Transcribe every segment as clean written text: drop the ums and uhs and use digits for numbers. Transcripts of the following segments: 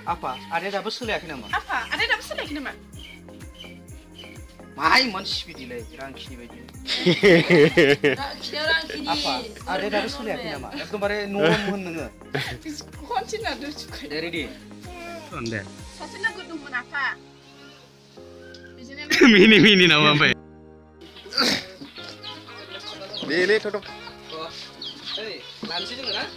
Apa? Ada dapat soलायाखै नामा? Apa? Ada dapat soलायाखै नामा? Mahai मानसि बिदिलाय रांखिनि बायदि। Apa? Ada dapat soलायाखै नामा? एकदमबारे नम होन नोङो। खनसेना दोसुखाय। दे रेडि। दे। सासे नांगौ दंमोन आफा। Mini nama apa? Lele tutup. Hei, lansi juga kan?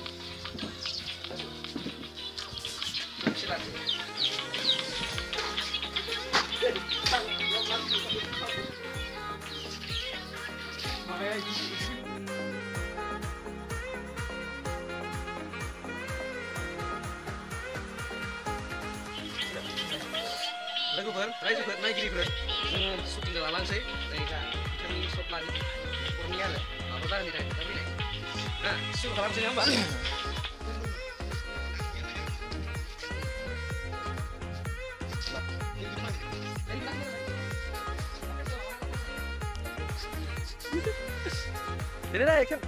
Raisufer, naikirifer. Syuting lalang sih. Kami shot lagi. Kurnia lah. Apa dah ni tapi ni. Nah, shoot kalam sini apa? Jadi dah kan.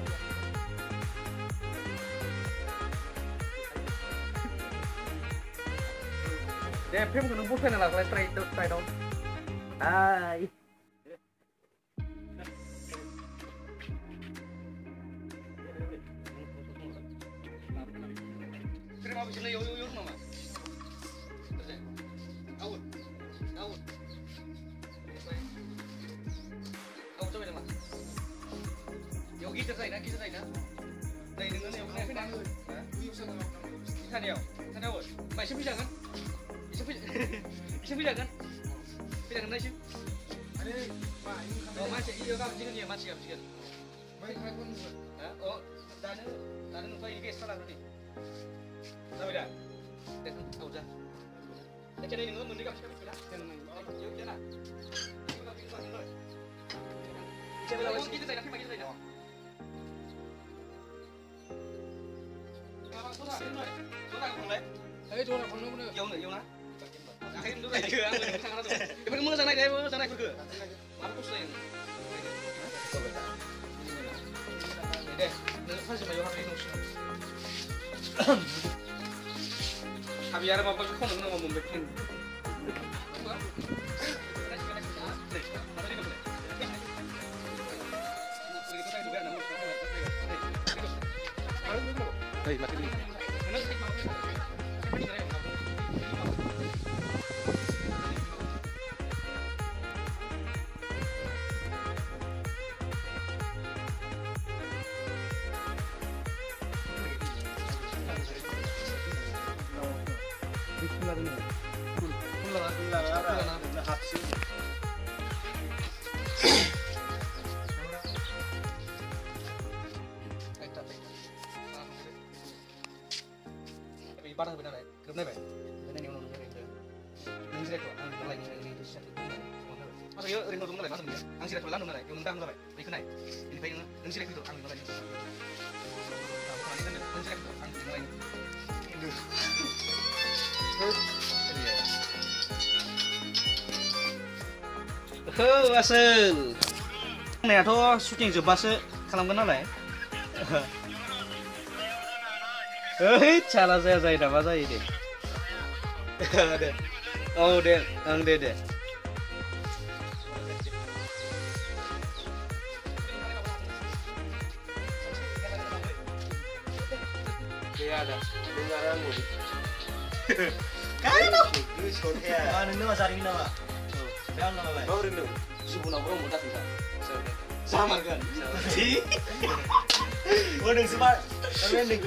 Deh, film kena buat kan lah, kalau try down. Hai. Film apa sih? Yo nama. Out. Coba deh mas. Yo kita try na. Try dengan yang mana kan? Tadi awak. Masih bisa kan? Bisa kan? Bisa kan nasi? Oh masih, iya kan jikan dia masih. Oh, dan numpah ini salah tadi. Tahu dah? Tahu dah. Macam ni nunggu mundi kau siapa sudah? Yuk jalan. Kita tak nak kita tak. Ayo coba nak mana? Yang nak. Akhirnya dulu lagi ke, aku nak tu. Ibu mana sana dia, sana aku ke. Mampus lah yang. Deh, pasal mayu hari ini. Habis ada apa kau nak membuatkan? Hei, mati ni. Parah benar ya, kerana apa? Benar ni orang orang itu. Nang sila tu, ang lagi ni tu siapa tu? Masa yo rindu tu mana? Masa ni? Ang sila tu lalu mana? Yung undang mana? Baik kenai. Ini baik nang sila tu ang mana? Kalau ni kan nang sila tu ang mana? Hindu. Asal. Ni atau syuting jebasa kalam kenal lah. Hei, salah saya dah masa ini. Oh deh, ang deh. Dia ada, dengaran mu. Kan tu? Mana ni masa ini nama? Jangan nama lain. Baru ni, subuh nama muda tu. Sama kan? Si? Waduh, smart. Kalian ni.